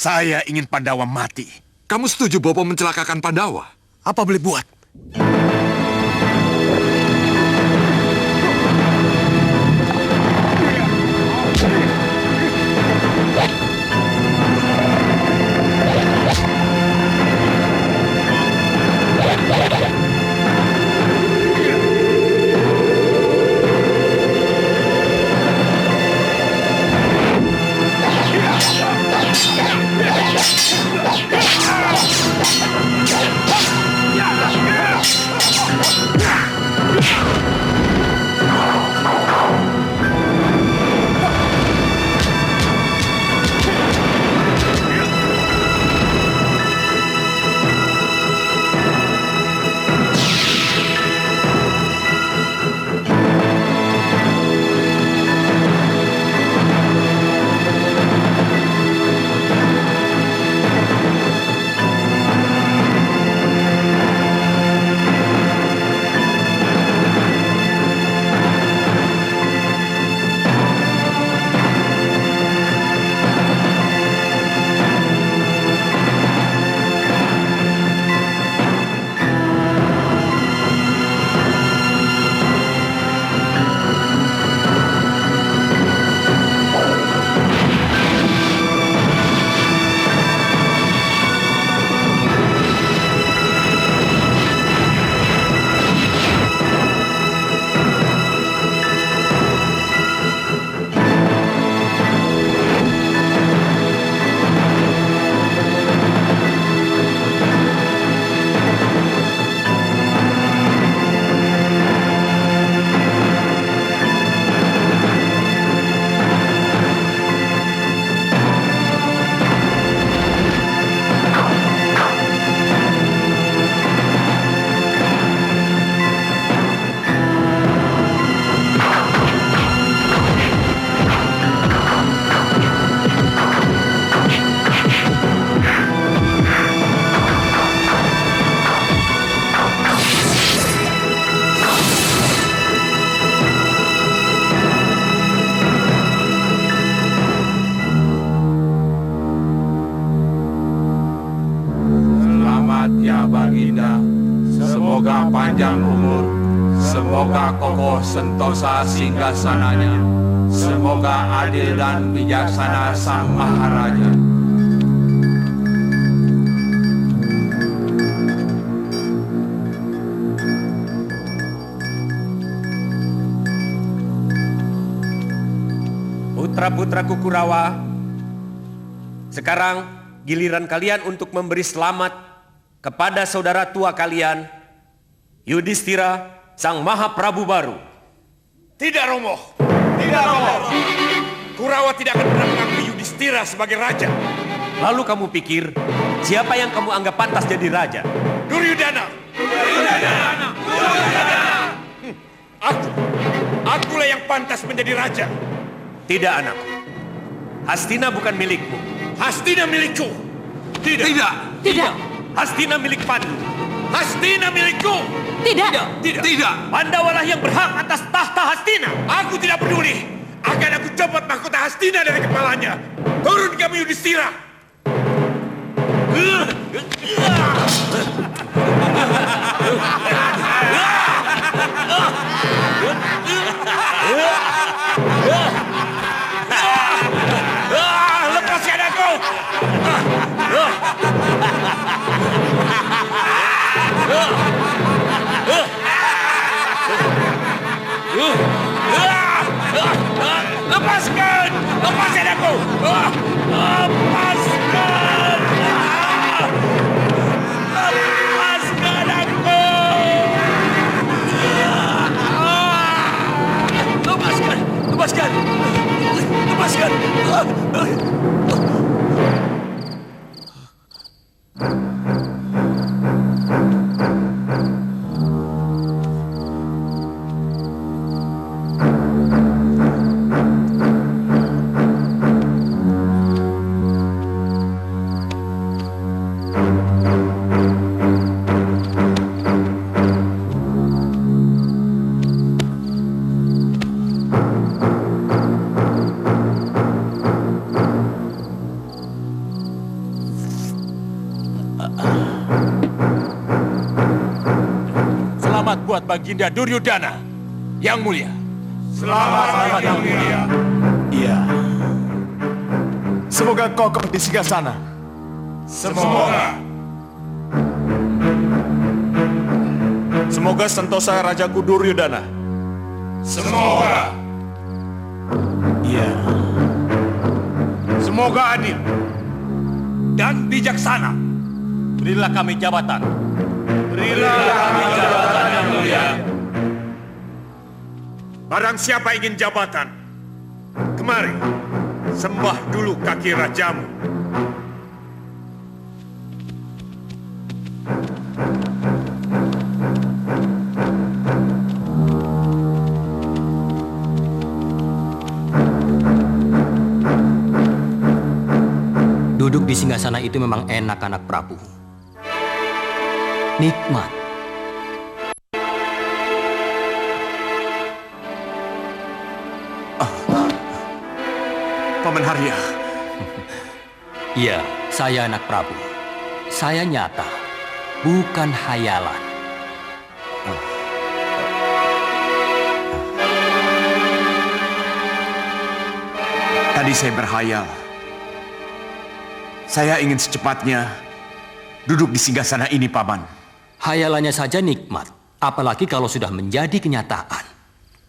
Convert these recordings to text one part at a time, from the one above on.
Saya ingin Pandawa mati. Kamu setuju Bopo mencelakakan Pandawa? Apa boleh buat? Semoga panjang umur, semoga kokoh sentosa singgasananya, semoga adil dan bijaksana sang Maharaja. Putra-putraku Kurawa, sekarang giliran kalian untuk memberi selamat kepada saudara tua kalian, Yudhistira, sang Mahaprabu baru. Tidak, Romo. Tidak, Romo. Kurawa tidak akan pernah mengakui Yudhistira sebagai raja. Lalu kamu pikir, siapa yang kamu anggap pantas jadi raja? Duryudana. Duryudana. Duryudana. Akulah yang pantas menjadi raja. Tidak, anakku. Hastina bukan milikmu. Hastina milikku. Tidak. Tidak. Hastina milik Pandu. Hastina milikku. Tidak. Tidak. Pandawalah yang berhak atas tahta Hastina. Aku tidak peduli. Akan aku copot mahkota Hastina dari kepalanya. Turun kami Yudhistira. Lepaskan aku. Lepaskan! Lepaskan aku! Lepaskan! Lepaskan aku! Lepaskan! Lepaskan! Lepaskan! buat Baginda Duryodhana yang mulia. Selamat yang mulia. Iya. Semoga kokoh di Singgasana. Semoga. Semoga sentosa Rajaku Duryodhana. Semoga. Iya. Semoga adil dan bijaksana. Berilah kami jabatan. Berilah kami jabatan yang mulia. Barang siapa ingin jabatan, kemari, sembah dulu kaki rajamu. Duduk di singgasana itu memang enak, anak Prabu. Nikmat. Paman Harya. Iya, saya anak Prabu. Saya nyata, bukan hayalan. Tadi saya berhayal. Saya ingin secepatnya duduk di singgasana ini, Paman. Hayalannya saja nikmat, apalagi kalau sudah menjadi kenyataan.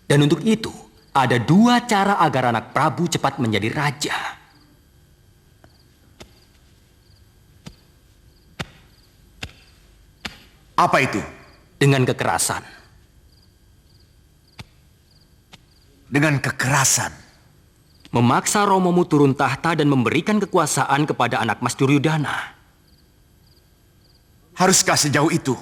Dan untuk itu, ada dua cara agar anak Prabu cepat menjadi raja. Apa itu? Dengan kekerasan. Dengan kekerasan. Memaksa Romomu turun tahta dan memberikan kekuasaan kepada anak Mas Duryodhana. Haruskah sejauh itu?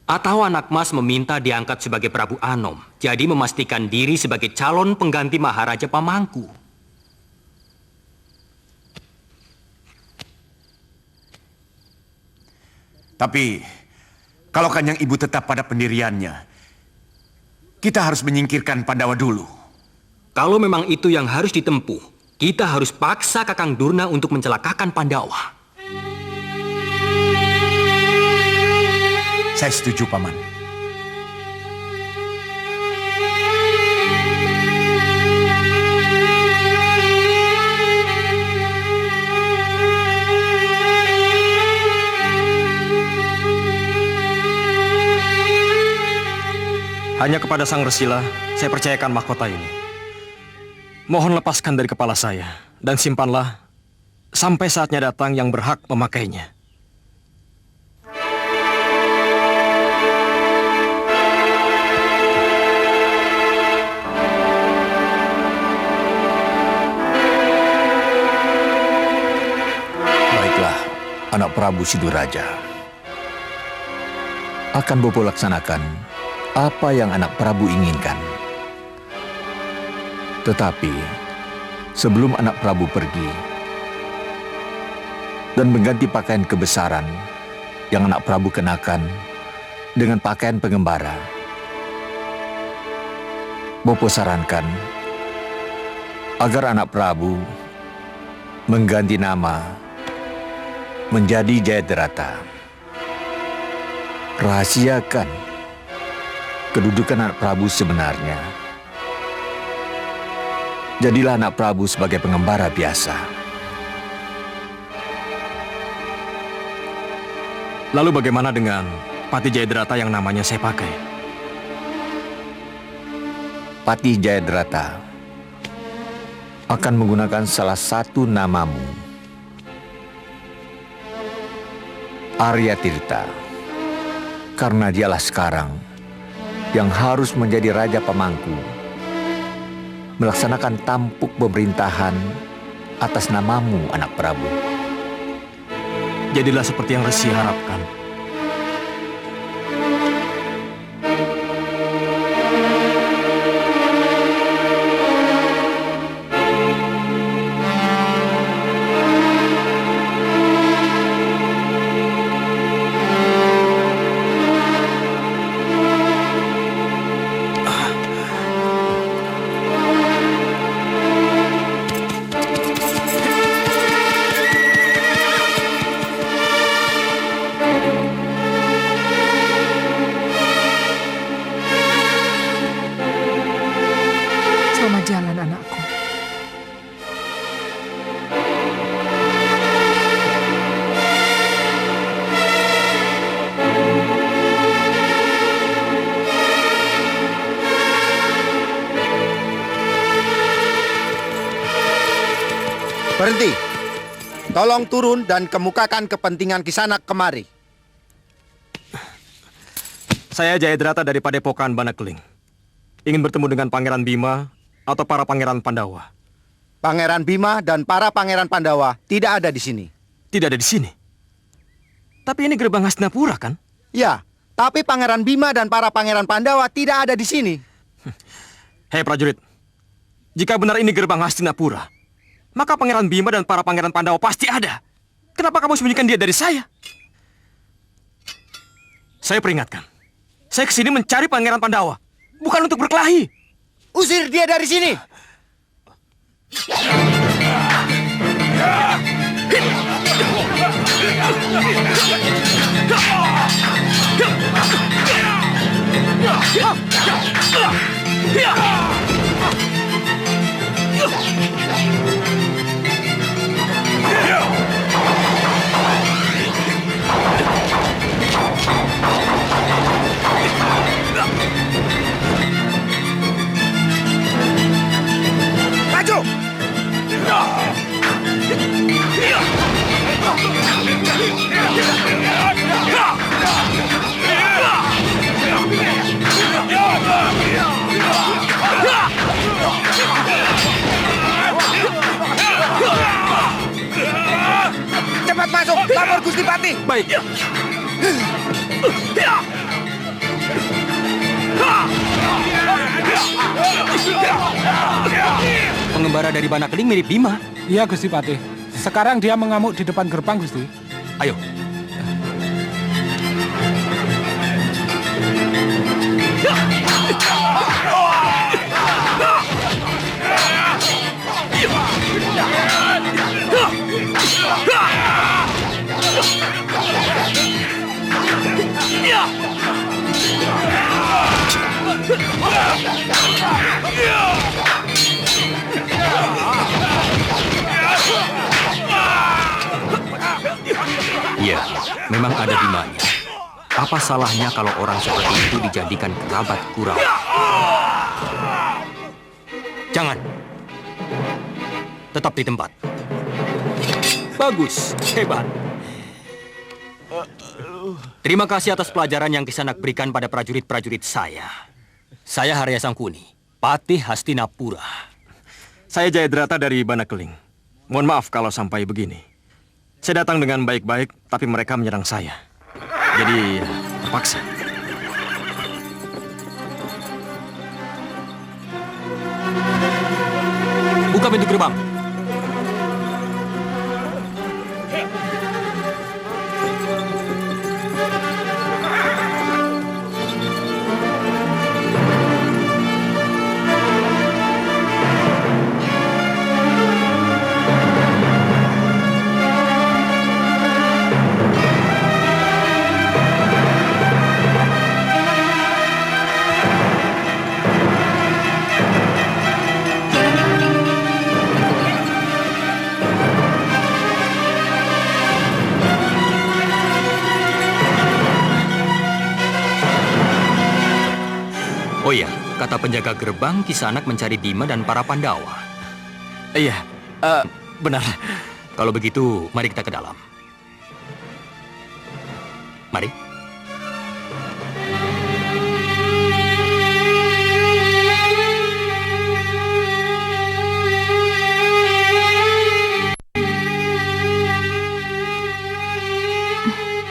Atau anak Mas meminta diangkat sebagai Prabu Anom, jadi memastikan diri sebagai calon pengganti Maharaja Pamangku. Tapi, kalau Kanjeng Ibu tetap pada pendiriannya, kita harus menyingkirkan Pandawa dulu. Kalau memang itu yang harus ditempuh, kita harus paksa Kakang Durna untuk mencelakakan Pandawa. Saya setuju, Paman. Hanya kepada Sang Resila, saya percayakan mahkota ini. Mohon lepaskan dari kepala saya, dan simpanlah sampai saatnya datang yang berhak memakainya. Baiklah, anak Prabu Siduraja. Akan Bopo laksanakan apa yang anak Prabu inginkan. Tetapi, sebelum anak Prabu pergi dan mengganti pakaian kebesaran yang anak Prabu kenakan dengan pakaian pengembara, Bopo sarankan agar anak Prabu mengganti nama menjadi Jayadrata. Rahasiakan kedudukan anak Prabu sebenarnya. Jadilah anak Prabu sebagai pengembara biasa. Lalu bagaimana dengan Pati Jayadrata yang namanya saya pakai? Pati Jayadrata akan menggunakan salah satu namamu, Arya Tirta, karena dialah sekarang yang harus menjadi Raja Pamangku, melaksanakan tampuk pemerintahan atas namamu, anak Prabu. Jadilah seperti yang Resi harapkan. Berhenti. Tolong turun dan kemukakan kepentingan Kisanak kemari. Saya Jayadrata dari Padepokan Banakeling. Ingin bertemu dengan Pangeran Bima atau para Pangeran Pandawa. Pangeran Bima dan para Pangeran Pandawa tidak ada di sini. Tidak ada di sini. Tapi ini gerbang Hastinapura kan? Ya, tapi Pangeran Bima dan para Pangeran Pandawa tidak ada di sini. Hei prajurit, jika benar ini gerbang Hastinapura, maka Pangeran Bima dan para Pangeran Pandawa pasti ada. Kenapa kamu sembunyikan dia dari saya? Saya peringatkan, saya kesini mencari Pangeran Pandawa, bukan untuk berkelahi. Usir dia dari sini. Maju! Cepat masuk, lapor Gusti Patih. Baik. Pengembara dari Banakeling mirip Bima. Iya, Gusti Patih. Sekarang dia mengamuk di depan gerbang, Gusti. Ayo. Iya, memang ada Bimanya. Apa salahnya kalau orang seperti itu dijadikan kerabat Kurawa? Jangan. Tetap di tempat. Bagus, hebat. Terima kasih atas pelajaran yang Kisanak berikan pada prajurit-prajurit saya. Saya Harya Sangkuni, Patih Hastinapura. Saya Jayadrata dari Banakeling. Mohon maaf kalau sampai begini. Saya datang dengan baik-baik, tapi mereka menyerang saya. Jadi, terpaksa. Buka pintu gerbang. Oh iya, kata penjaga gerbang, Kisanak mencari Bima dan para Pandawa. Iya, benar. Kalau begitu, mari kita ke dalam. Mari.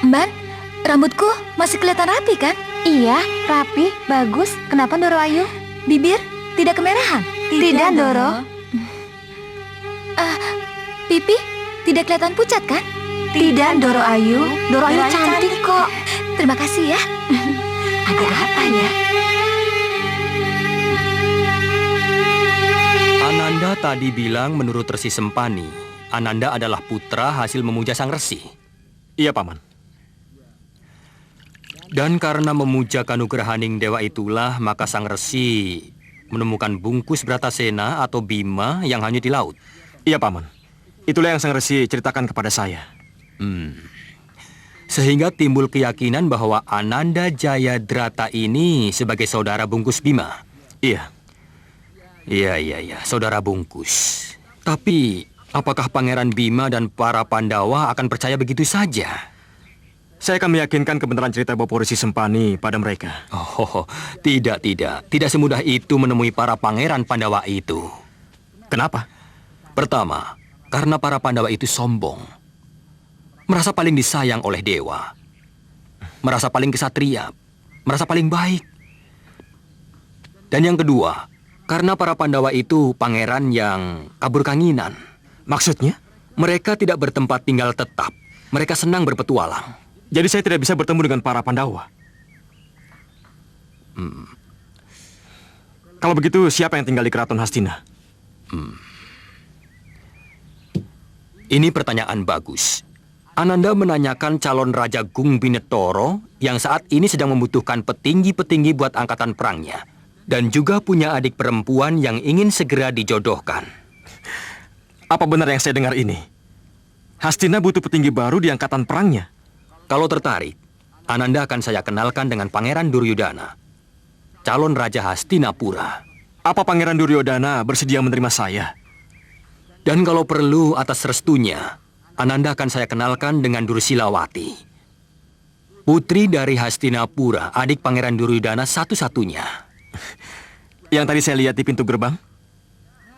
Mbak, rambutku masih kelihatan rapi kan? Iya, rapi, bagus. Kenapa Ndoro Ayu? Bibir tidak kemerahan? Tidak, Ndoro. Pipi tidak kelihatan pucat kan? Tidak, Ndoro Ayu. Ndoro Ayu cantik kok. Terima kasih ya. Ada apa ya? Ananda tadi bilang menurut Resi Sempani, Ananda adalah putra hasil memuja sang resi. Iya, Paman. Dan karena memuja kanugrahaning dewa itulah, maka sang resi menemukan bungkus Bratasena atau Bima yang hanyut di laut. Iya, Paman. Itulah yang sang resi ceritakan kepada saya. Sehingga timbul keyakinan bahwa Ananda Jayadrata ini sebagai saudara bungkus Bima. Iya. Iya, saudara bungkus. Tapi Apakah Pangeran Bima dan para Pandawa akan percaya begitu saja? Saya akan meyakinkan kebenaran cerita Bopo Resi Sempani pada mereka. Oh, tidak. Tidak semudah itu menemui para pangeran Pandawa itu. Kenapa? Pertama, karena para Pandawa itu sombong. Merasa paling disayang oleh dewa. Merasa paling kesatria. Merasa paling baik. Dan yang kedua, karena para Pandawa itu pangeran yang kabur kanginan. Maksudnya? Mereka tidak bertempat tinggal tetap. Mereka senang berpetualang. Jadi saya tidak bisa bertemu dengan para Pandawa. Kalau begitu, siapa yang tinggal di Keraton Hastina? Ini pertanyaan bagus. Ananda menanyakan calon Raja Gung Binetoro yang saat ini sedang membutuhkan petinggi-petinggi buat angkatan perangnya. Dan juga punya adik perempuan yang ingin segera dijodohkan. Apa benar yang saya dengar ini? Hastina butuh petinggi baru di angkatan perangnya. Kalau tertarik, Ananda akan saya kenalkan dengan Pangeran Duryodhana, calon Raja Hastinapura. Apa Pangeran Duryodhana bersedia menerima saya? Dan kalau perlu atas restunya, Ananda akan saya kenalkan dengan Dursilawati, putri dari Hastinapura, adik Pangeran Duryodhana satu-satunya. Yang tadi saya lihat di pintu gerbang?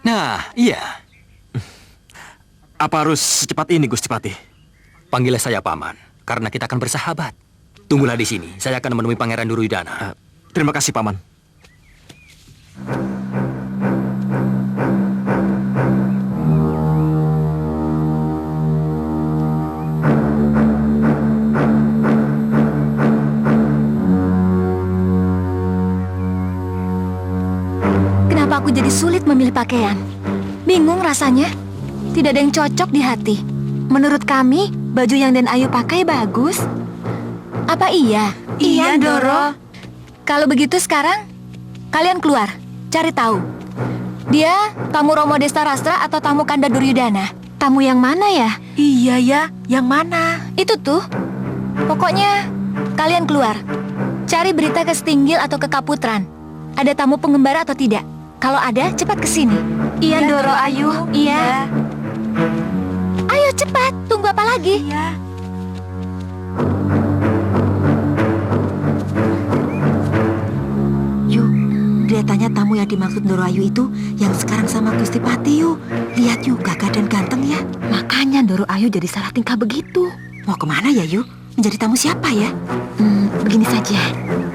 Nah, iya. Apa harus secepat ini, Gusti Patih? Panggillah saya Paman, karena kita akan bersahabat. Tunggulah di sini, saya akan menemui Pangeran Duryodhana. Terima kasih, Paman. Kenapa aku jadi sulit memilih pakaian? Bingung rasanya. Tidak ada yang cocok di hati. Menurut kami, baju yang Den Ayu pakai bagus. Apa iya? Iya, Doro. Kalau begitu sekarang, kalian keluar, cari tahu. Dia tamu Romo Destarastra atau tamu Kanda Duryodhana? Tamu yang mana ya? Iya ya, yang mana? Itu tuh. Pokoknya, kalian keluar. Cari berita ke Stinggil atau ke Kaputran. Ada tamu pengembara atau tidak? Kalau ada, cepat ke sini. Iya, Doro Ayu. Iya. Ayo cepat, tunggu apa lagi? Iya. Yuk, kelihatannya tamu yang dimaksud Doro Ayu itu yang sekarang sama Gusti Patih yuk. Lihat yuk, gagah dan ganteng ya. Makanya Doro Ayu jadi salah tingkah begitu. Mau kemana ya yuk? Menjadi tamu siapa ya? Begini saja,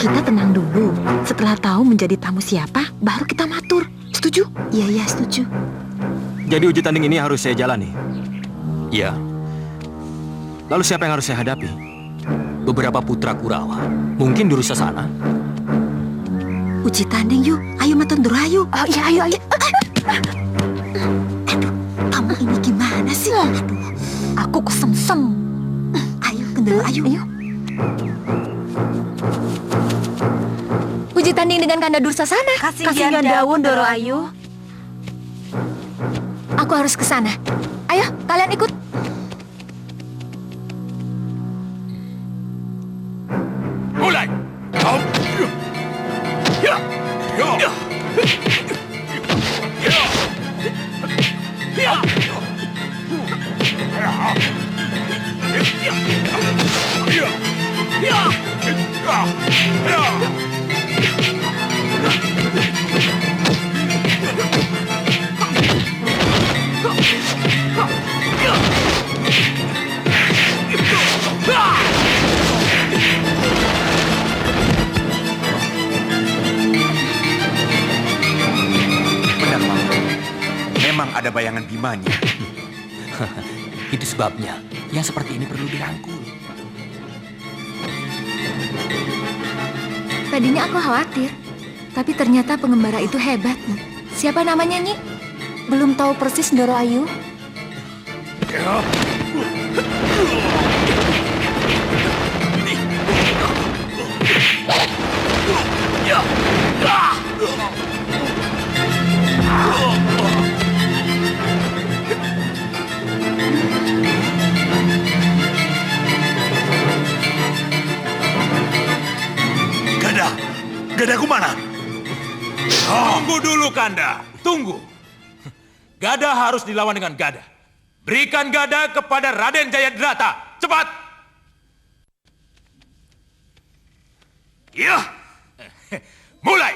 kita tenang dulu. Setelah tahu menjadi tamu siapa, baru kita matur. Setuju? Iya, setuju. Jadi uji tanding ini harus saya jalani? Ya. Lalu siapa yang harus saya hadapi? Beberapa putra Kurawa. Mungkin Dursasana. Uji tanding yuk. Ayo matun Doro Ayu. Oh iya, ayo. Aduh, kamu ini gimana sih? Aduh, aku kesemsem. Ayo ke Doro Ayu. Ayo. Uji tanding dengan Kanda Dursasana. Kasih daun Doro Ayu. Aku harus ke sana. Ayo, kalian ikut. Mulai. Benar, Pak. Memang ada bayangan Bimanya. Itu sebabnya yang seperti ini perlu dirangkul. Tadinya aku khawatir, tapi ternyata pengembara itu hebat. Siapa namanya, Nyi? Belum tahu persis, Doro Ayu. Gadaku mana? Tunggu dulu, Kanda. Tunggu. Gada harus dilawan dengan Gada. Berikan gada kepada Raden Jayadrata. Cepat! Ya! Mulai!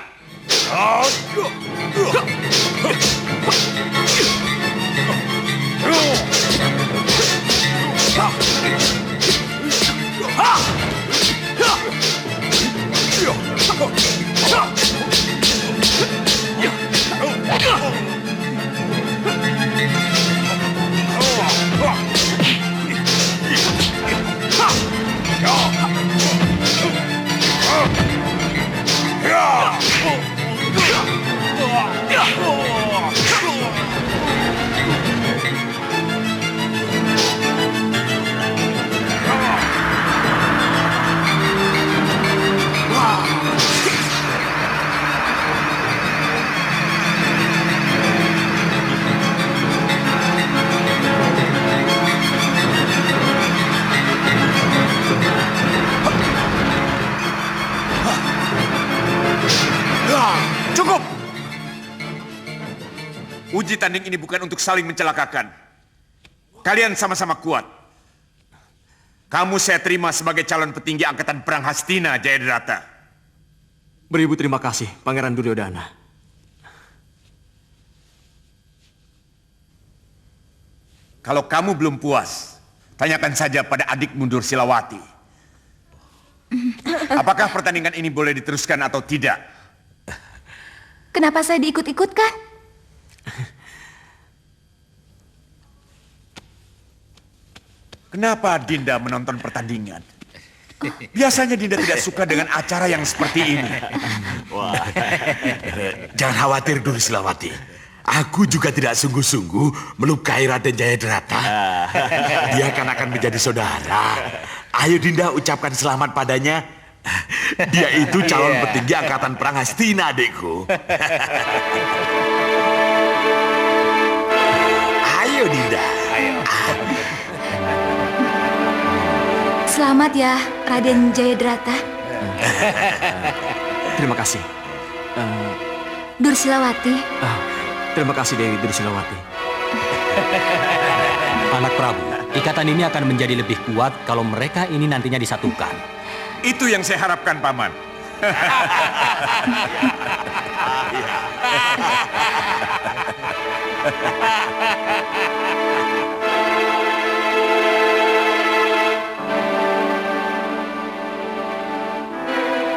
Cukup! Uji tanding ini bukan untuk saling mencelakakan. Kalian sama-sama kuat. Kamu saya terima sebagai calon petinggi Angkatan Perang Hastina, Jayadrata. Beribu terima kasih, Pangeran Duryodhana. Kalau kamu belum puas, tanyakan saja pada adikmu Dursilawati. Apakah pertandingan ini boleh diteruskan atau tidak? Kenapa saya diikut-ikutkan? Kenapa Dinda menonton pertandingan? Biasanya Dinda tidak suka dengan acara yang seperti ini. Jangan khawatir, Dursilawati. Aku juga tidak sungguh-sungguh melukai Raden Jayadrata. Dia akan menjadi saudara. Ayo Dinda ucapkan selamat padanya. Dia itu calon petinggi Angkatan Perang Hastina, adikku. Ayo Dinda. Selamat ya, Raden Jayadrata. Terima kasih. Dursilawati. Terima kasih Dewi Dursilawati. Anak Prabu, ikatan ini akan menjadi lebih kuat kalau mereka ini nantinya disatukan. Itu yang saya harapkan, Paman.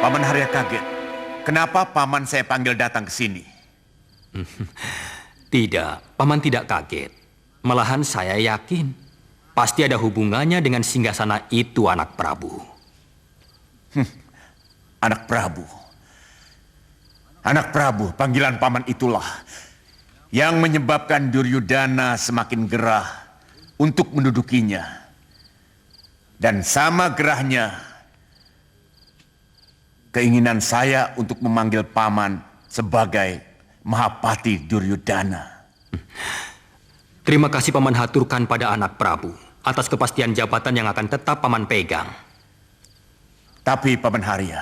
Paman Harya kaget. Kenapa Paman saya panggil datang ke sini? Tidak, Paman tidak kaget. Malahan saya yakin pasti ada hubungannya dengan singgasana itu, anak Prabu. Anak Prabu. Anak Prabu, panggilan Paman itulah yang menyebabkan Duryodhana semakin gerah untuk mendudukinya. Dan sama gerahnya keinginan saya untuk memanggil Paman sebagai Mahapati Duryodhana. Terima kasih Paman haturkan pada anak Prabu atas kepastian jabatan yang akan tetap Paman pegang. Tapi Paman Harya,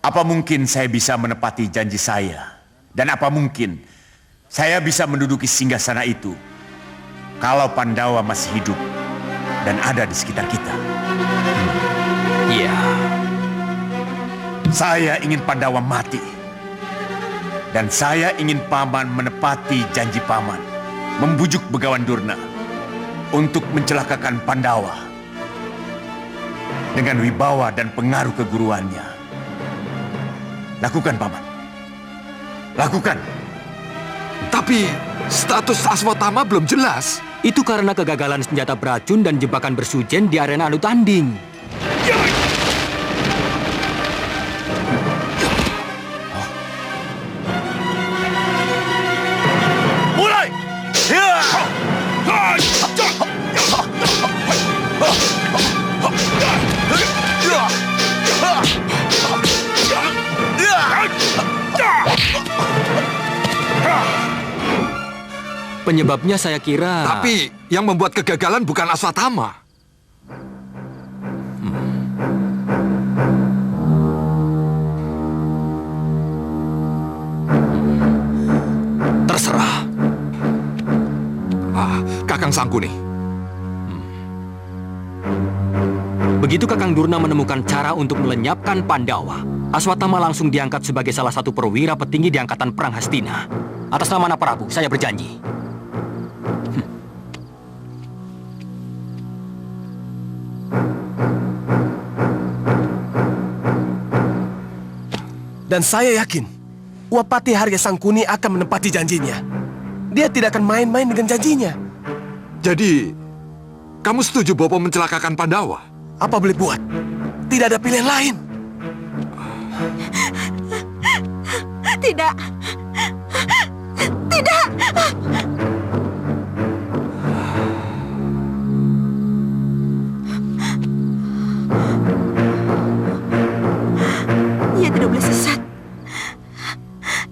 apa mungkin saya bisa menepati janji saya? Dan apa mungkin saya bisa menduduki singgasana itu kalau Pandawa masih hidup dan ada di sekitar kita? Iya. Saya ingin Pandawa mati. Dan saya ingin Paman menepati janji Paman, membujuk Begawan Durna untuk mencelakakan Pandawa dengan wibawa dan pengaruh keguruannya. Lakukan, Paman. Lakukan. Tapi status Aswatama belum jelas. Itu karena kegagalan senjata beracun dan jebakan bersujen di arena adu tanding. Mulai! Penyebabnya saya kira... Tapi yang membuat kegagalan bukan Aswatama. Terserah. Kakang Sangkuni. Begitu Kakang Durna menemukan cara untuk melenyapkan Pandawa, Aswatama langsung diangkat sebagai salah satu perwira petinggi di Angkatan Perang Hastina. Atas nama anak Prabu, saya berjanji. Dan saya yakin, Wapati Harya Sangkuni akan menepati janjinya. Dia tidak akan main-main dengan janjinya. Jadi, kamu setuju Bopo mencelakakan Pandawa? Apa boleh buat? Tidak ada pilihan lain. Tidak. Tidak. Ia tidak boleh sesat.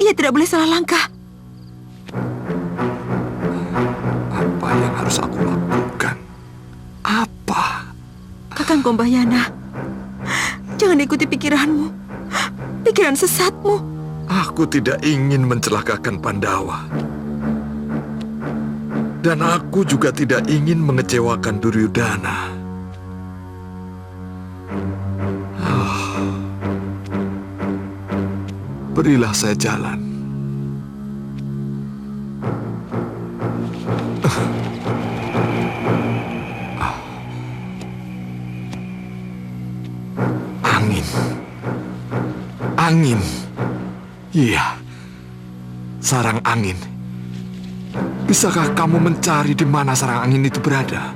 Ia tidak boleh salah langkah. Apa yang harus aku lakukan? Apa? Kakang Kombayana, jangan ikuti pikiranmu. Pikiran sesatmu. Aku tidak ingin mencelakakan Pandawa. Dan aku juga tidak ingin mengecewakan Duryudana. Berilah saya jalan. Angin. Angin. Iya. Sarang angin. Bisakah kamu mencari di mana sarang angin itu berada?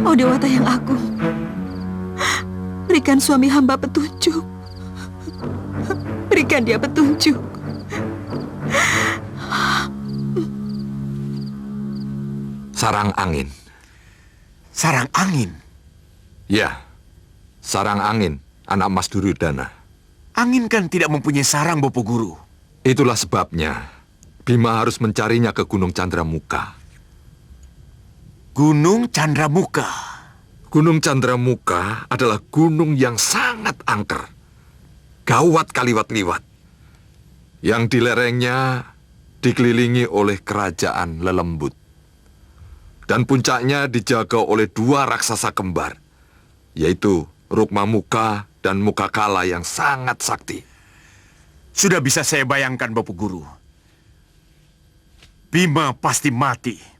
Oh Dewata yang agung, berikan suami hamba petunjuk. Berikan dia petunjuk. Sarang angin. Sarang angin? Ya, sarang angin, anak Mas Duryudana. Angin kan tidak mempunyai sarang, Bopo Guru. Itulah sebabnya Bima harus mencarinya ke Gunung Candramuka. Gunung Candramuka? Gunung Candramuka adalah gunung yang sangat angker. Gawat kaliwat-liwat. Yang di lerengnya dikelilingi oleh kerajaan lelembut. Dan puncaknya dijaga oleh 2 raksasa kembar, yaitu Rukmamuka dan Mukakala yang sangat sakti. Sudah bisa saya bayangkan, Bapak Guru. Bima pasti mati.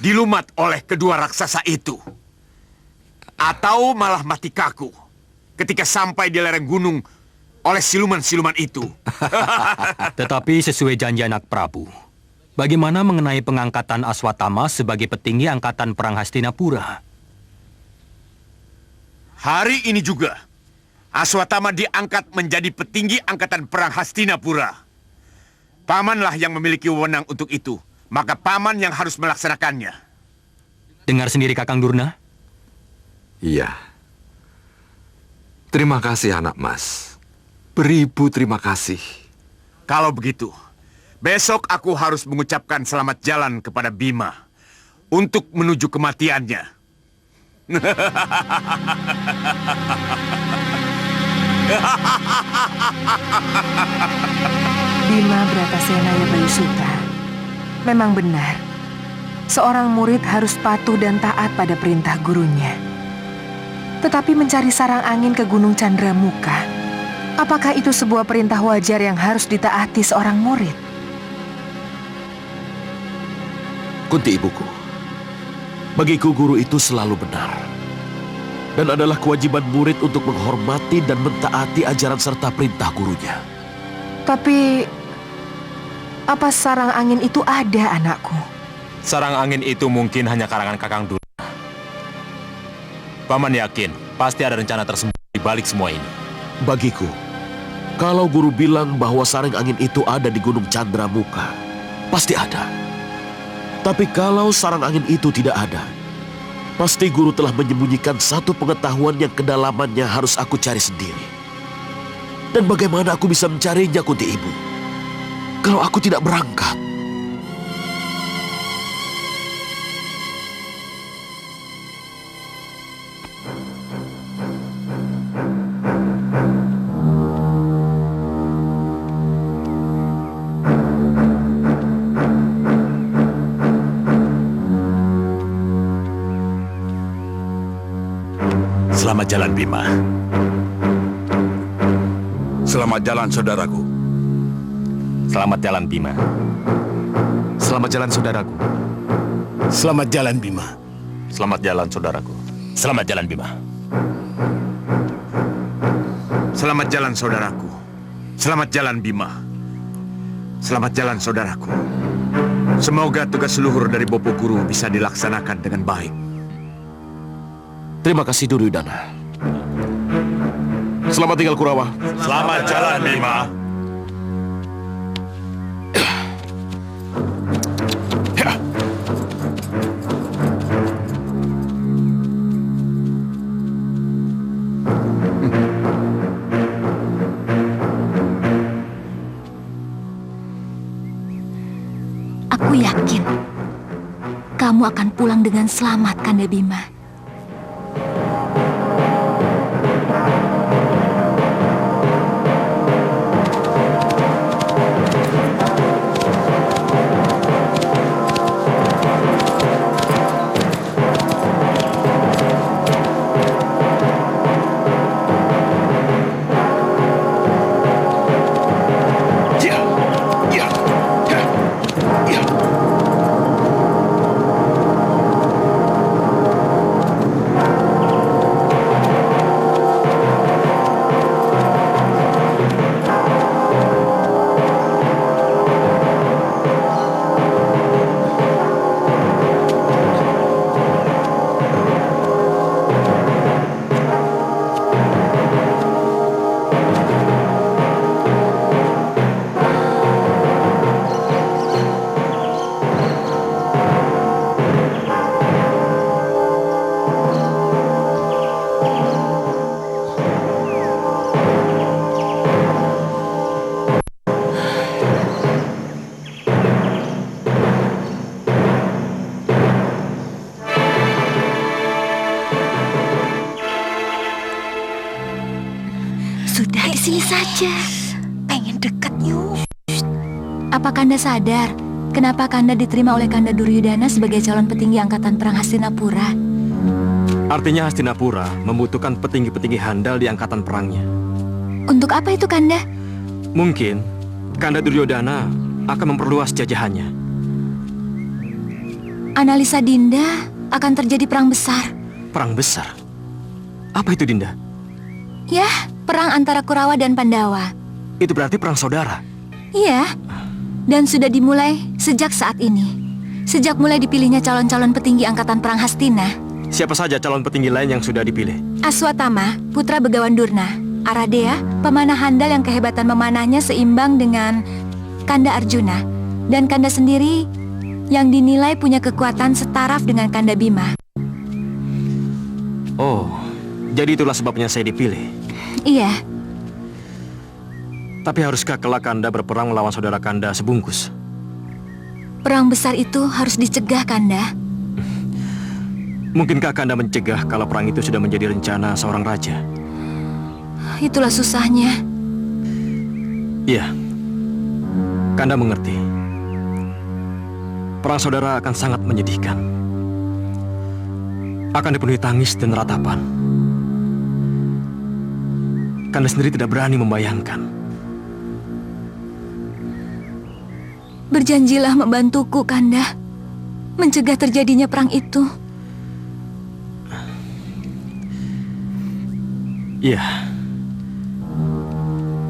Dilumat oleh kedua raksasa itu. Atau malah mati kaku ketika sampai di lereng gunung oleh siluman-siluman itu. Tetapi sesuai janji anak Prabu, bagaimana mengenai pengangkatan Aswatama sebagai petinggi Angkatan Perang Hastinapura? Hari ini juga, Aswatama diangkat menjadi petinggi Angkatan Perang Hastinapura. Pamanlah yang memiliki wewenang untuk itu, maka paman yang harus melaksanakannya. Dengar sendiri Kakang Durna? Iya. Terima kasih anak Mas. Beribu terima kasih. Kalau begitu, besok aku harus mengucapkan selamat jalan kepada Bima untuk menuju kematiannya. Bima Bratasena ya Bayu Suta. Memang benar, seorang murid harus patuh dan taat pada perintah gurunya. Tetapi mencari sarang angin ke Gunung Candramuka, apakah itu sebuah perintah wajar yang harus ditaati seorang murid? Kunti ibuku, bagiku guru itu selalu benar. Dan adalah kewajiban murid untuk menghormati dan mentaati ajaran serta perintah gurunya. Tapi, apa sarang angin itu ada, anakku? Sarang angin itu mungkin hanya karangan Kakang Durna. Paman yakin pasti ada rencana tersembunyi di balik semua ini. Bagiku, kalau guru bilang bahwa sarang angin itu ada di Gunung Candramuka, pasti ada. Tapi kalau sarang angin itu tidak ada, pasti guru telah menyembunyikan satu pengetahuan yang kedalamannya harus aku cari sendiri. Dan bagaimana aku bisa mencarinya, Kunti Ibu, kalau aku tidak berangkat? Selamat jalan, Bima. Selamat jalan, saudaraku. Selamat jalan, Bima. Selamat jalan, saudaraku. Selamat jalan, Bima. Selamat jalan, saudaraku. Selamat jalan, Bima. Selamat jalan, saudaraku. Selamat jalan, Bima. Selamat jalan, saudaraku. Semoga tugas luhur dari Bopo Guru bisa dilaksanakan dengan baik. Terima kasih, Duryodhana. Selamat tinggal, Kurawa. Selamat jalan, Bima. Aku yakin kamu akan pulang dengan selamat, Kanda Bima. Sudah di sini saja. Pengen dekat yuk. Apa Kanda sadar kenapa Kanda diterima oleh Kanda Duryodhana sebagai calon petinggi angkatan perang Hastinapura? Artinya Hastinapura membutuhkan petinggi-petinggi handal di angkatan perangnya. Untuk apa itu, Kanda? Mungkin Kanda Duryodhana akan memperluas jajahannya. Analisa Dinda akan terjadi perang besar. Perang besar? Apa itu, Dinda? Ya, perang antara Kurawa dan Pandawa. Itu berarti perang saudara? Iya, dan sudah dimulai sejak saat ini. Sejak mulai dipilihnya calon-calon petinggi angkatan perang Hastina. Siapa saja calon petinggi lain yang sudah dipilih? Aswatama, putra Begawan Durna. Aradea, pemanah handal yang kehebatan memanahnya seimbang dengan Kanda Arjuna. Dan Kanda sendiri yang dinilai punya kekuatan setaraf dengan Kanda Bima. Oh, jadi itulah sebabnya saya dipilih. Iya. Tapi haruskah kelak Kanda berperang melawan saudara Kanda sebungkus? Perang besar itu harus dicegah, Kanda. Mungkinkah Kanda mencegah kalau perang itu sudah menjadi rencana seorang raja? Itulah susahnya. Iya. Kanda mengerti. Perang saudara akan sangat menyedihkan. Akan dipenuhi tangis dan ratapan. Kanda sendiri tidak berani membayangkan. Berjanjilah membantuku, Kanda. Mencegah terjadinya perang itu. Iya.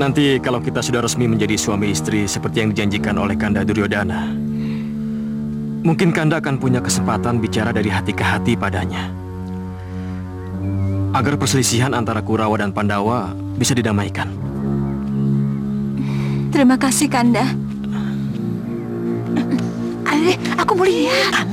Nanti kalau kita sudah resmi menjadi suami istri seperti yang dijanjikan oleh Kanda Duryodhana, mungkin Kanda akan punya kesempatan bicara dari hati ke hati padanya. Agar perselisihan antara Kurawa dan Pandawa bisa didamaikan. Terima kasih, Kanda. Aku mau lihat.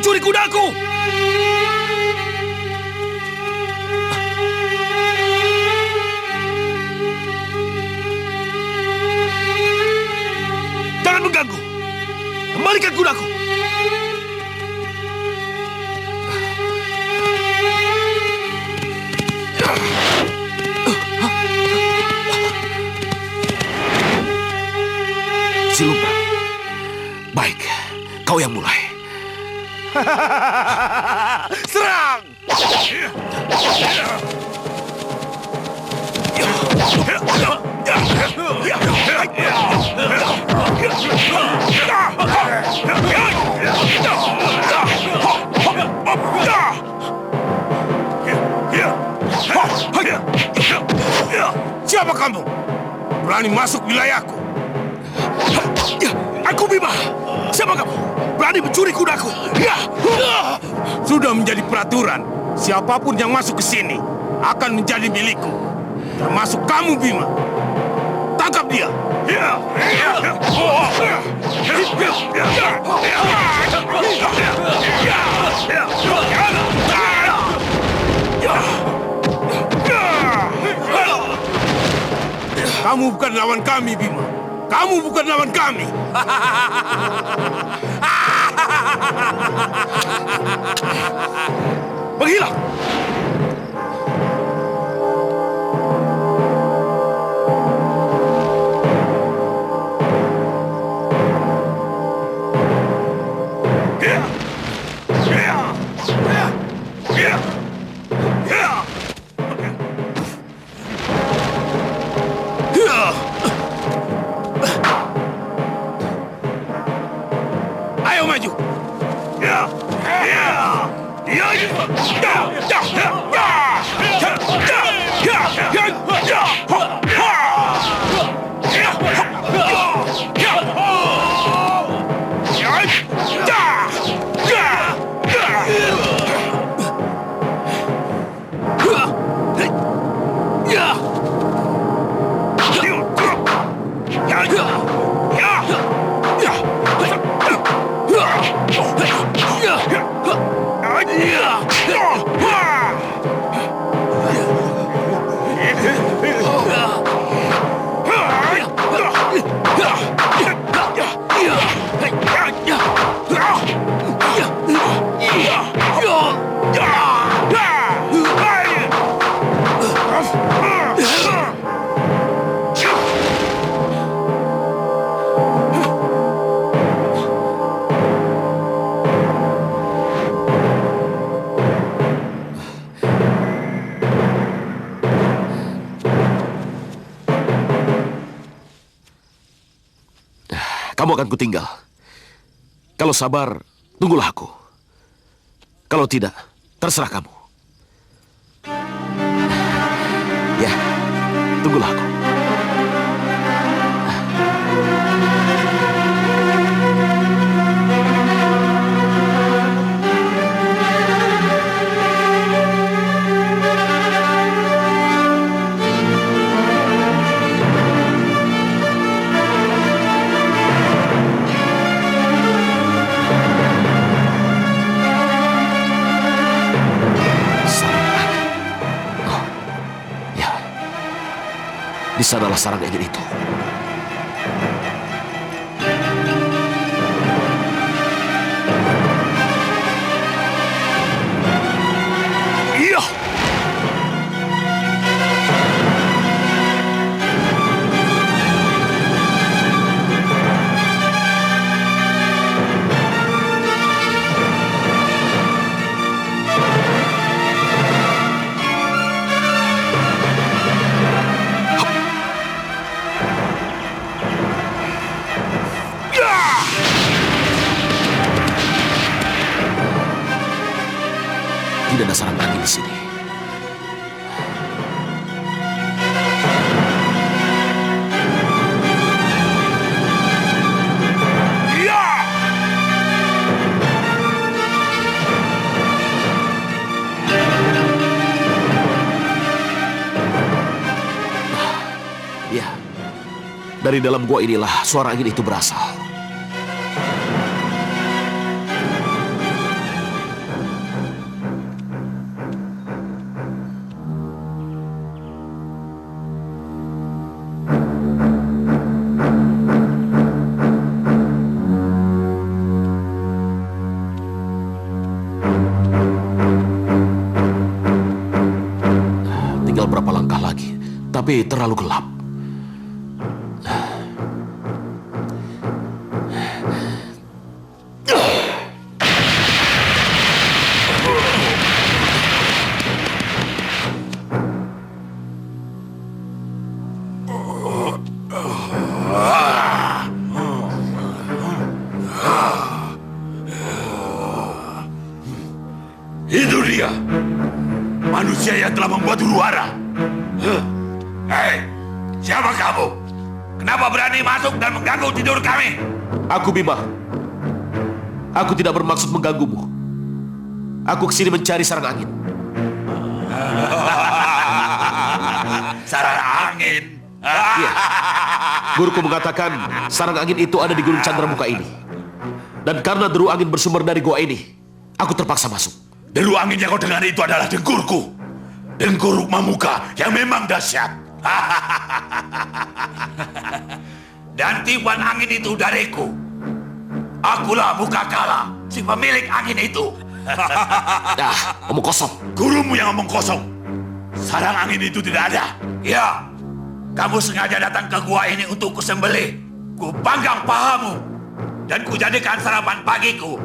mencuri kudaku! Jangan mengganggu! Kembalikan kudaku! Siluman, baik, kau yang mulai. Serang! Siapa kamu? Berani masuk wilayahku? Aku Bima. Siapa kamu? Berani mencuri kudaku? Sudah menjadi peraturan. Siapapun yang masuk ke sini akan menjadi milikku. Termasuk kamu, Bima. Tangkap dia. Kamu bukan lawan kami, Bima. Kamu bukan lawan kami. Menghilang! Ayo maju. Kamu akan kutinggal. Kalau sabar, tunggulah aku. Kalau tidak, terserah kamu. Ya, tunggulah aku. Di sanalah sarang angin itu. Iya. Tidak ada sarang angin di sini. Ya, dari dalam gua inilah suara angin itu berasal. tapi terlalu gelap. Itu dia, manusia yang telah membuat huru hara. Hei, siapa kamu? Kenapa berani masuk dan mengganggu tidur kami? Aku Bima. Aku tidak bermaksud mengganggumu. Aku kesini mencari sarang angin. Sarang angin? Iya. Guruku mengatakan sarang angin itu ada di Gunung Candramuka ini. Dan karena deru angin bersumber dari gua ini, aku terpaksa masuk. Deru angin yang kau dengar itu adalah dengkurku. Dengkur Mamuka yang memang dahsyat. Dan tiupan angin itu dariku. Akulah Mukakala, si pemilik angin itu. Omong kosong. Gurumu yang omong kosong. Sarang angin itu tidak ada. Ya, kamu sengaja datang ke gua ini untuk kusembelih. Ku panggang pahamu dan ku jadikan sarapan pagiku.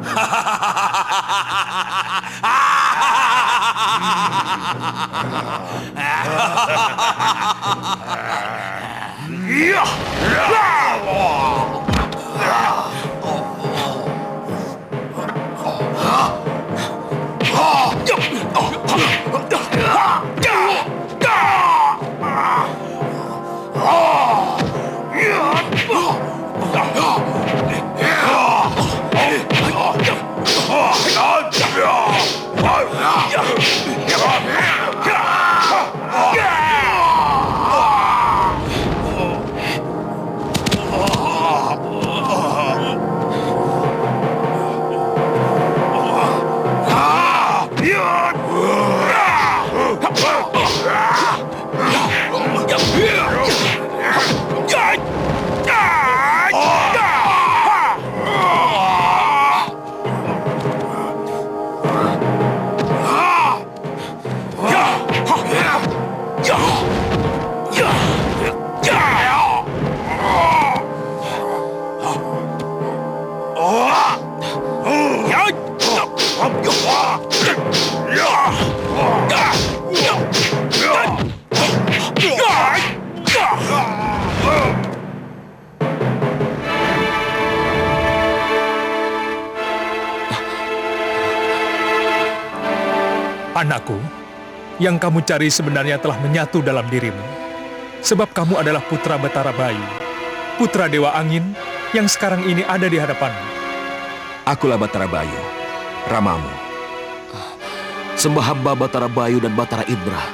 Anakku, yang kamu cari sebenarnya telah menyatu dalam dirimu. Sebab kamu adalah putra Batara Bayu, putra Dewa Angin yang sekarang ini ada di hadapanmu. Akulah Batara Bayu, ramamu. Sembah hamba Batara Bayu dan Batara Indra.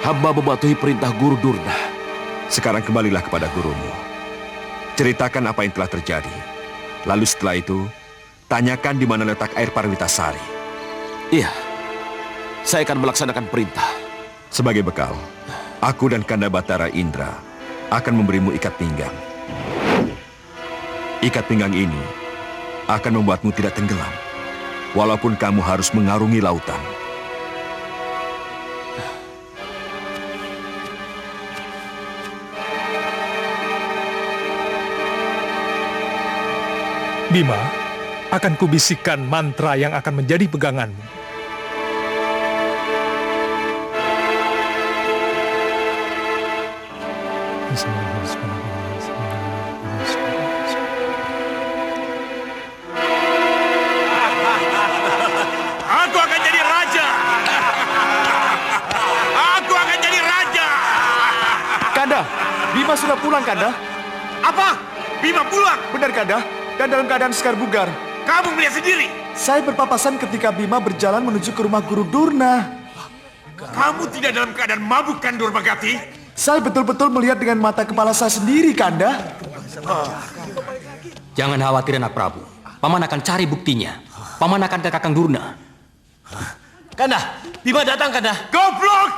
Hamba mematuhi perintah Guru Durna. Sekarang kembalilah kepada gurumu. Ceritakan apa yang telah terjadi. Lalu setelah itu, tanyakan di mana letak air Parwitasari. Iya. Saya akan melaksanakan perintah. Sebagai bekal, aku dan Kanda Batara Indra akan memberimu ikat pinggang. Ikat pinggang ini akan membuatmu tidak tenggelam, walaupun kamu harus mengarungi lautan. Bima, akan kubisikkan mantra yang akan menjadi peganganmu. Aku akan jadi raja. Aku akan jadi raja. Kanda, Bima sudah pulang, Kanda. Apa? Bima pulang? Benar, Kanda. Dan dalam keadaan segar bugar. Kamu melihat sendiri. Saya berpapasan ketika Bima berjalan menuju ke rumah Guru Durna. Kamu tidak dalam keadaan mabuk kan, Durmagati? Saya betul-betul melihat dengan mata kepala saya sendiri, Kanda. Jangan khawatir, anak Prabu. Paman akan cari buktinya. Paman akan ke Kakang Durna. Kanda, Bima datang, Kanda. Goblok!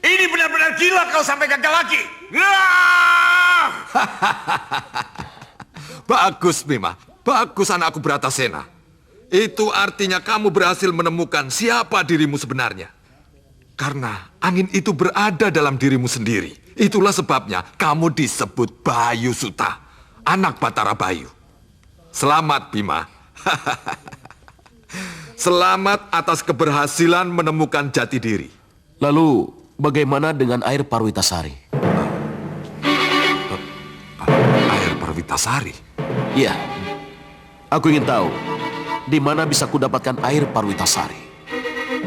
Ini benar-benar gila kau sampai gagal lagi. Bagus, Bima. Bagus, anakku Bratasena. Itu artinya kamu berhasil menemukan siapa dirimu sebenarnya. Karena angin itu berada dalam dirimu sendiri. Itulah sebabnya kamu disebut Bayu Suta, anak Batara Bayu. Selamat, Bima. Selamat atas keberhasilan menemukan jati diri. Lalu, bagaimana dengan air Parwitasari? Air Parwitasari? Iya. Aku ingin tahu, di mana bisa kudapatkan air Parwitasari?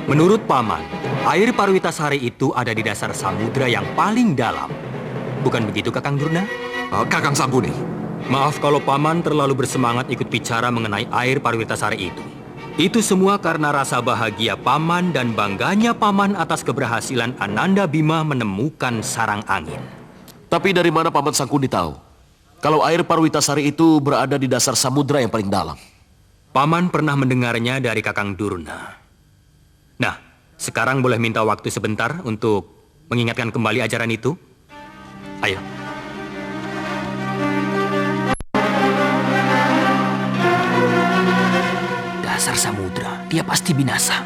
Menurut Paman, air Parwitasari itu ada di dasar samudra yang paling dalam. Bukan begitu, Kakang Durna? Kakang Sangguni. Maaf kalau Paman terlalu bersemangat ikut bicara mengenai air Parwitasari itu. Itu semua karena rasa bahagia Paman dan bangganya Paman atas keberhasilan Ananda Bima menemukan sarang angin. Tapi dari mana Paman Sangkuni tahu kalau air Parwitasari itu berada di dasar samudra yang paling dalam? Paman pernah mendengarnya dari Kakang Durna. Nah, sekarang boleh minta waktu sebentar untuk mengingatkan kembali ajaran itu? Ayo. Dasar samudra, dia pasti binasa.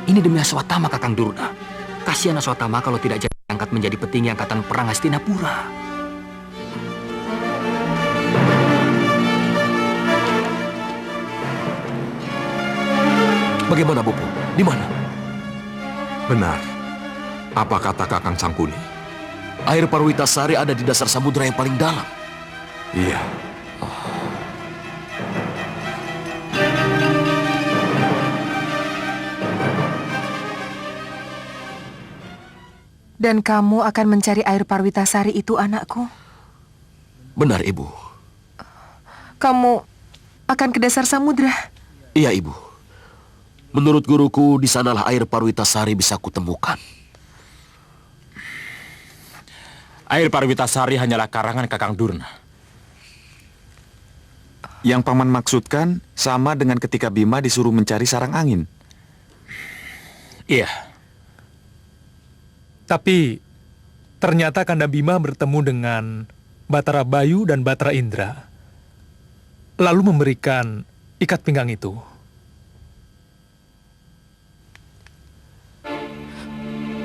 Ini demi Aswatama, Kakang Durna. Kasihan Aswatama kalau tidak jadi angkat menjadi petinggi angkatan perang Hastinapura. Bagaimana, Bopo? Di mana? Benar. Apa kata Kakang Sangkuni? Air Parwitasari ada di dasar samudra yang paling dalam. Iya. Dan kamu akan mencari air Parwitasari itu, anakku? Benar, Ibu. Kamu akan ke dasar samudra? Iya, Ibu. Menurut guruku, di sanalah air Parwitasari bisa kutemukan. Air Parwitasari hanyalah karangan Kakang Durna. Yang Paman maksudkan sama dengan ketika Bima disuruh mencari sarang angin. Iya. Tapi ternyata Kanda Bima bertemu dengan Batara Bayu dan Batara Indra, lalu memberikan ikat pinggang itu.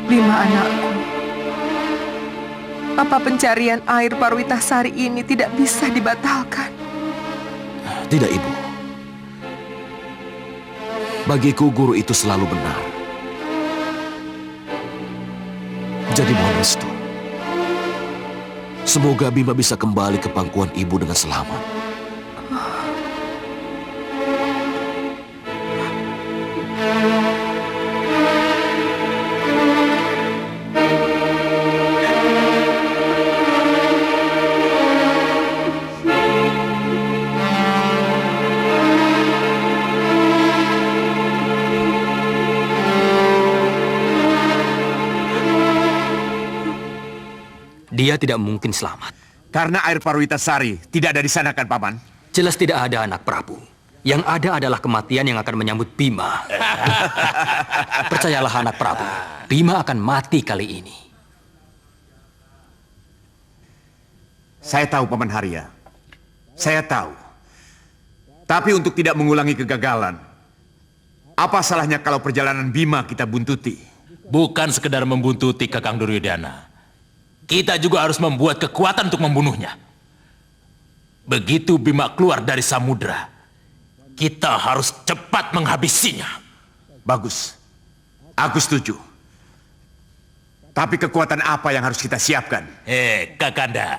Bima, anakku. Apa pencarian air Parwitasari ini tidak bisa dibatalkan? Tidak, Ibu. Bagiku guru itu selalu benar. Jadi mohon restu. Semoga Bima bisa kembali ke pangkuan ibu dengan selamat. Dia tidak mungkin selamat. Karena air Parwitasari tidak ada di sana, kan, Paman? Jelas tidak ada, anak Prabu. Yang ada adalah kematian yang akan menyambut Bima. Percayalah, anak Prabu. Bima akan mati kali ini. Saya tahu, Paman Harya. Saya tahu. Tapi untuk tidak mengulangi kegagalan, apa salahnya kalau perjalanan Bima kita buntuti? Bukan sekedar membuntuti Kakang Duryodhana. Kita juga harus membuat kekuatan untuk membunuhnya. Begitu Bima keluar dari samudra, kita harus cepat menghabisinya. Bagus. Aku setuju. Tapi kekuatan apa yang harus kita siapkan? Kakanda.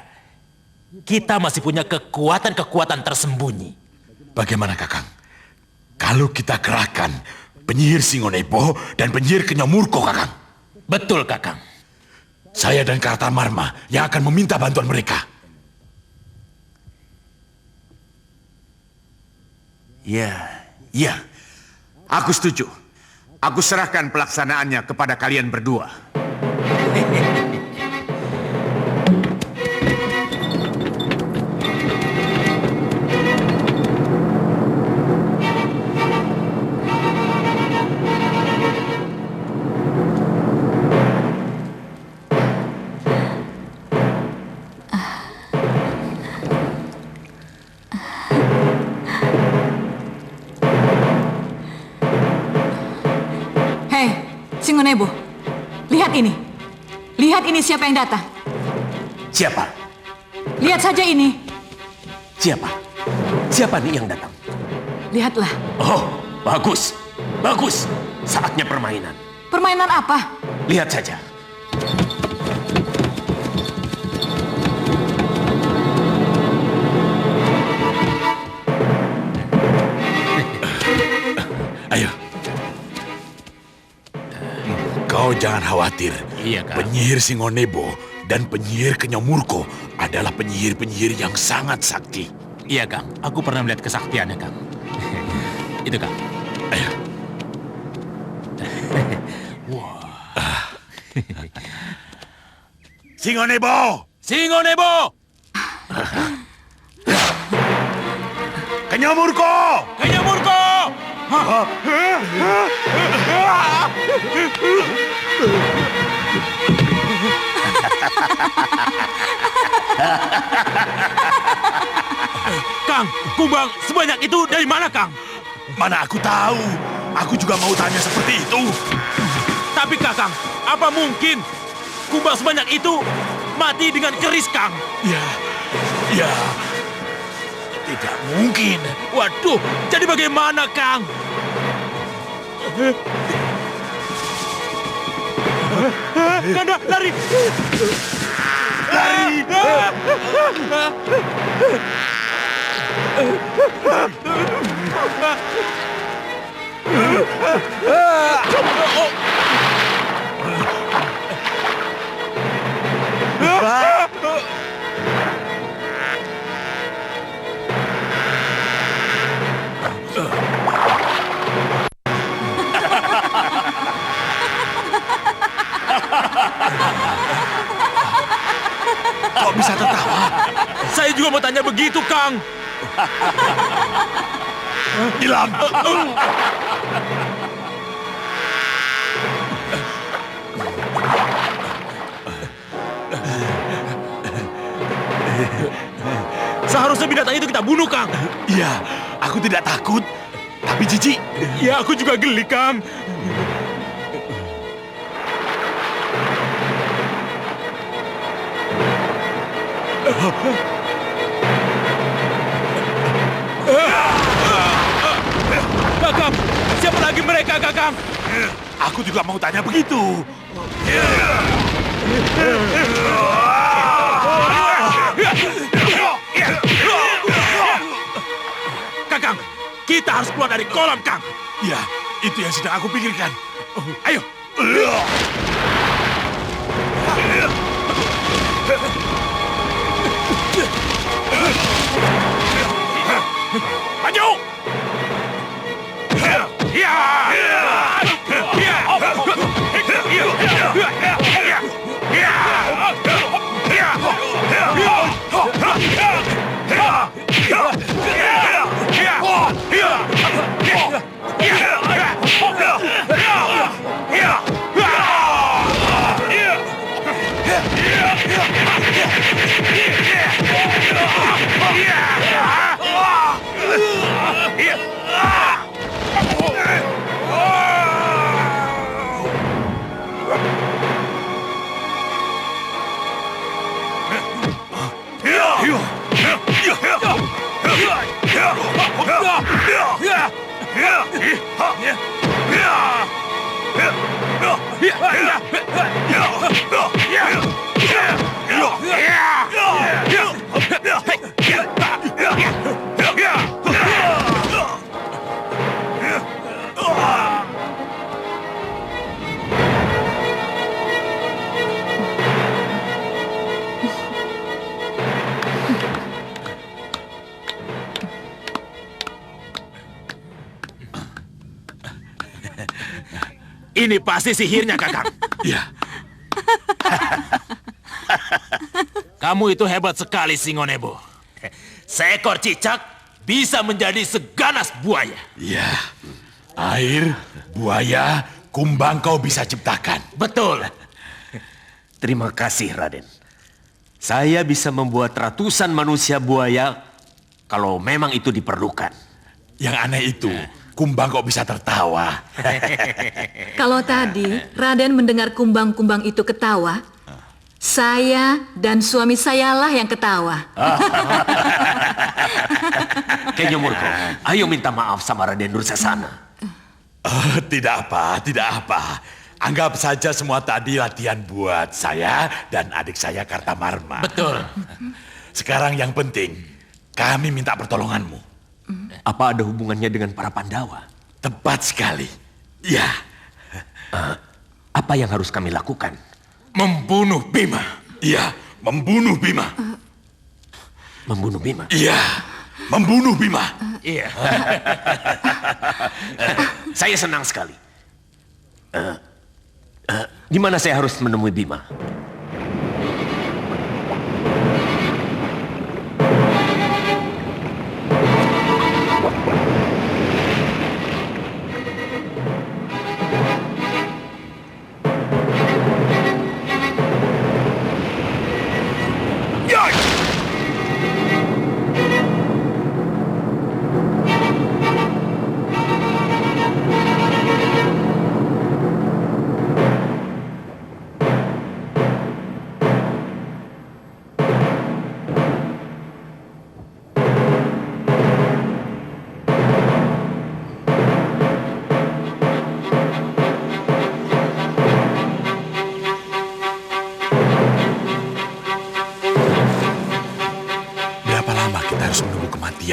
Kita masih punya kekuatan-kekuatan tersembunyi. Bagaimana, Kakang? Kalau kita kerahkan penyihir Singonepo dan penyihir Kenyamurko, Kakang? Betul, Kakang. Saya dan Kartamarma yang akan meminta bantuan mereka. Ya. Aku setuju. Aku serahkan pelaksanaannya kepada kalian berdua. Singonebo, Lihat ini. Lihat ini siapa yang datang. Siapa? Lihat saja ini. Siapa? Siapa nih yang datang? Lihatlah. Oh, bagus. Bagus. Saatnya permainan. Permainan apa? Lihat saja. Ayo. Kau jangan khawatir. Iya, Kang. Penyihir Singonebo dan penyihir Kenyamurko adalah penyihir-penyihir yang sangat sakti. Iya, Kang. Aku pernah melihat kesaktiannya, Kang. Itu, Kang. Ayo. Singonebo! Singonebo! Kenyamurko! Kenyamurko! Kang, kumbang sebanyak itu dari mana, Kang? Mana aku tahu. Aku juga mau tanya seperti itu. Tapi Kakang, apa mungkin kumbang sebanyak itu mati dengan keris, Kang? Ya, tidak mungkin. Waduh, jadi bagaimana, Kang? Ganda, lari! Lari! Kok bisa tertawa? Saya juga mau tanya begitu, Kang. Dilam! Seharusnya binatang itu kita bunuh, Kang. Iya, aku tidak takut. Tapi jijik. Ya, aku juga geli, Kang. Kakang, siapa lagi mereka, Kakang? Aku juga mau tanya begitu. Kakang, kita harus keluar dari kolam, Kang. Ya, itu yang sedang aku pikirkan. Ayo. Maju! Ini pasti sihirnya, Kakang. Iya. Kamu itu hebat sekali, Singonebo. Seekor cicak bisa menjadi seganas buaya. Iya. Air, buaya, kumbang kau bisa ciptakan. Betul. Terima kasih, Raden. Saya bisa membuat ratusan manusia buaya kalau memang itu diperlukan. Yang aneh itu, Kumbang kok bisa tertawa? Kalau tadi Raden mendengar kumbang-kumbang itu ketawa, saya dan suami sayalah yang ketawa. Kayaknya Murko, ayo minta maaf sama Raden Dursasana. Tidak apa. Anggap saja semua tadi latihan buat saya dan adik saya Kartamarma. Betul. Sekarang yang penting, kami minta pertolonganmu. Apa ada hubungannya dengan para Pandawa? Tepat sekali. Ya. Apa yang harus kami lakukan? Membunuh Bima. Iya, membunuh Bima. Membunuh Bima? Iya, membunuh Bima. Iya. Saya senang sekali. Di mana saya harus menemui Bima?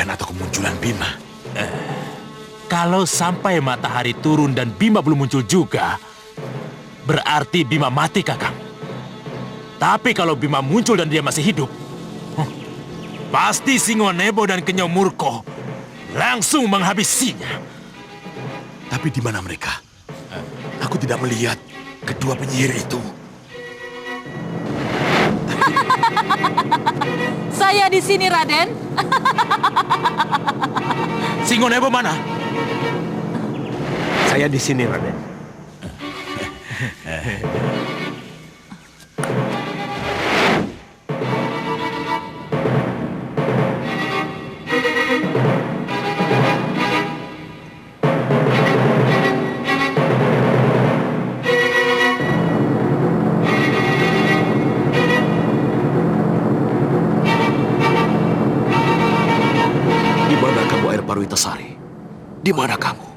Atau kemunculan Bima. Kalau sampai matahari turun dan Bima belum muncul juga, berarti Bima mati, Kakang. Tapi kalau Bima muncul dan dia masih hidup, pasti Singonebo dan Kenyau Murko langsung menghabisinya. Tapi di mana mereka? Aku tidak melihat kedua penyihir itu. Saya di sini, Raden. Singonebo mana? Saya di sini, Raden. Parwitasari, di mana kamu?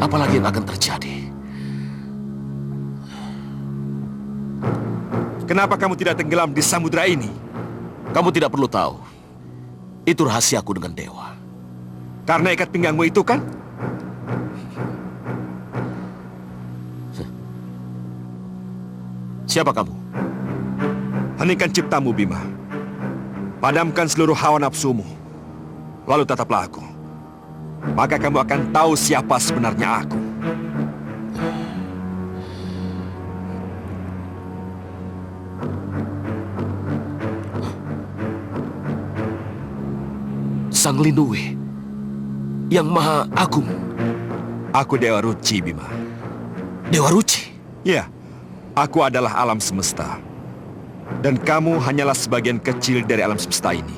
Apalagi yang akan terjadi? Kenapa kamu tidak tenggelam di samudera ini? Kamu tidak perlu tahu. Itu rahasiaku dengan dewa. Karena ikat pinggangmu itu kan? Siapa kamu? Heningkan ciptamu, Bima. Padamkan seluruh hawa nafsumu. Lalu tataplah aku. Maka kamu akan tahu siapa sebenarnya aku. Sang Linduwe yang Maha Agung. Aku Dewa Ruci, Bima. Dewa Ruci? Ya, aku adalah alam semesta. Dan kamu hanyalah sebagian kecil dari alam semesta ini.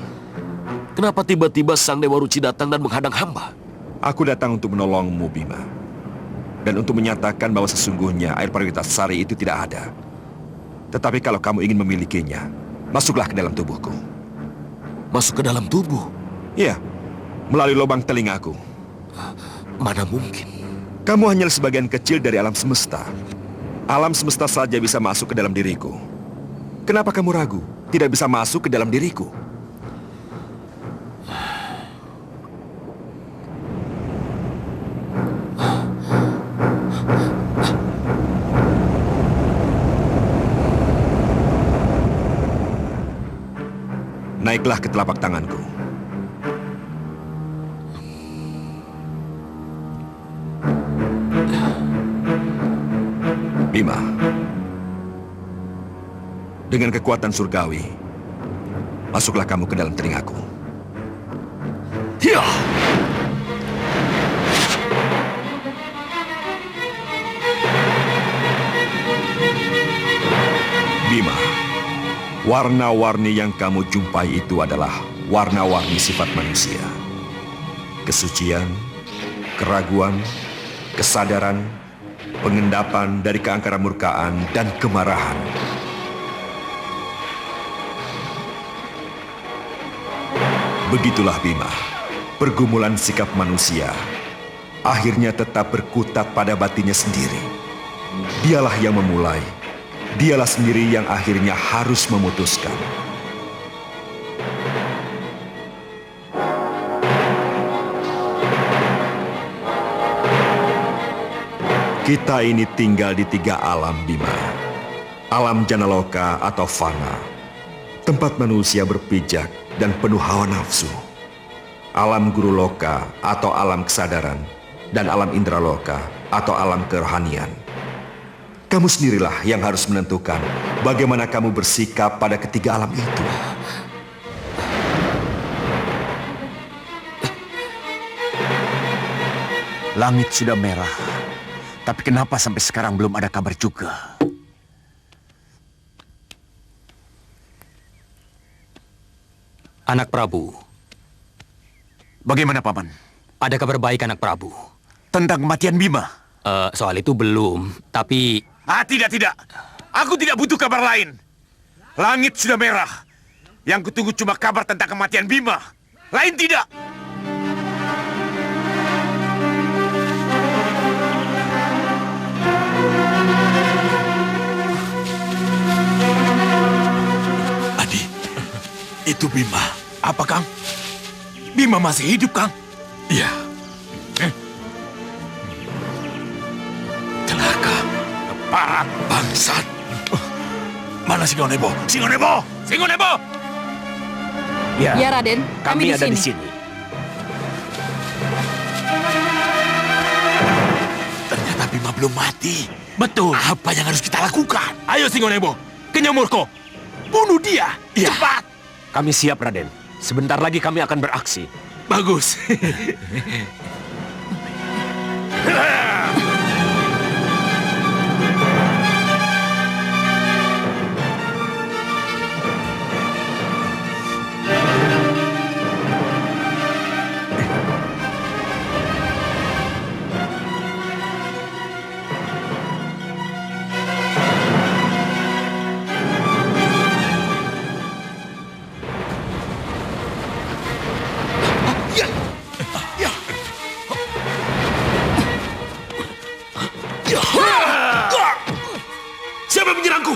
Kenapa tiba-tiba Sang Dewa Ruci datang dan menghadang hamba? Aku datang untuk menolongmu, Bima. Dan untuk menyatakan bahwa sesungguhnya air Pariwitasari itu tidak ada. Tetapi kalau kamu ingin memilikinya, masuklah ke dalam tubuhku. Masuk ke dalam tubuh? Iya, melalui lubang telingaku. Mana mungkin? Kamu hanyalah sebagian kecil dari alam semesta. Alam semesta saja bisa masuk ke dalam diriku. Kenapa kamu ragu? Tidak bisa masuk ke dalam diriku? Naiklah ke telapak tanganku. Bima, dengan kekuatan surgawi, masuklah kamu ke dalam telingaku. Ya! Bima, warna-warni yang kamu jumpai itu adalah warna-warni sifat manusia. Kesucian, keraguan, kesadaran, pengendapan dari keangkara murkaan dan kemarahan. Begitulah Bima, pergumulan sikap manusia akhirnya tetap berkutat pada batinnya sendiri. Dialah yang memulai, dialah sendiri yang akhirnya harus memutuskan. Kita ini tinggal di 3 alam, Bima. Alam Janaloka atau fana, tempat manusia berpijak dan penuh hawa nafsu. Alam Guru Loka atau alam kesadaran, dan alam Indraloka atau alam kerohanian. Kamu sendirilah yang harus menentukan bagaimana kamu bersikap pada ketiga alam itu. Langit sudah merah, tapi kenapa sampai sekarang belum ada kabar juga? Anak Prabu. Bagaimana, Paman? Ada kabar baik, Anak Prabu. Tentang kematian Bima? Soal itu belum, tapi... Tidak. Aku tidak butuh kabar lain. Langit sudah merah. Yang kutunggu cuma kabar tentang kematian Bima. Lain tidak. Adi, itu Bima. Apa, Kang? Bima masih hidup, Kang? Iya. Celaka. Keparat. Bangsat. Mana Singonebo? Singonebo! Singonebo! Ya, Raden. Kami ada di sini. Ternyata Bima belum mati. Betul. Apa yang harus kita lakukan? Ayo, Singonebo. Kenyamurko. Bunuh dia. Cepat. Kami siap, Raden. Sebentar lagi kami akan beraksi. Bagus. Siapa menyerangku?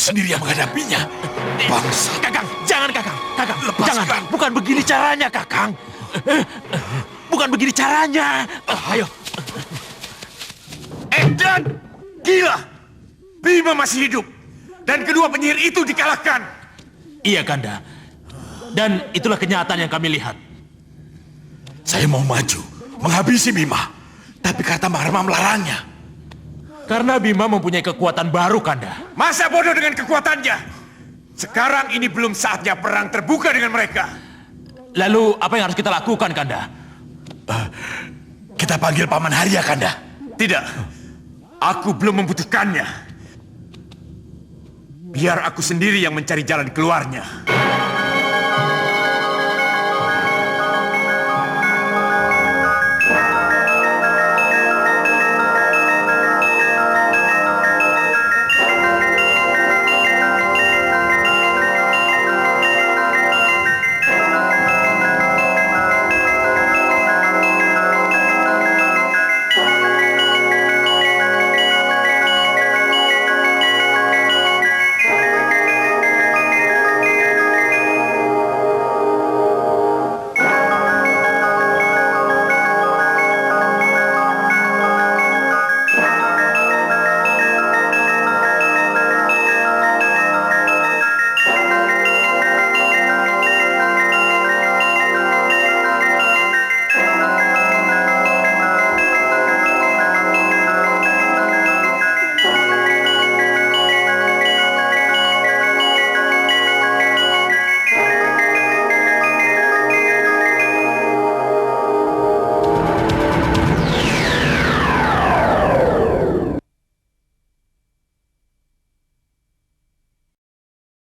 sendiri yang menghadapinya. Bangsa. Kakang, jangan Kakang. Kakang, Lepaskan. jangan. Bukan begini caranya, Kakang. Bukan begini caranya. Ayo. Edan! Gila! Bima masih hidup. Dan kedua penyihir itu dikalahkan. Iya, Kanda. Dan itulah kenyataan yang kami lihat. Saya mau maju, menghabisi Bima. Tapi Karta Maharma melarangnya. Karena Bima mempunyai kekuatan baru, Kanda. Masa bodoh dengan kekuatannya? Sekarang ini belum saatnya perang terbuka dengan mereka. Lalu apa yang harus kita lakukan, Kanda? Kita panggil Paman Harya, Kanda. Tidak. Aku belum membutuhkannya. Biar aku sendiri yang mencari jalan keluarnya.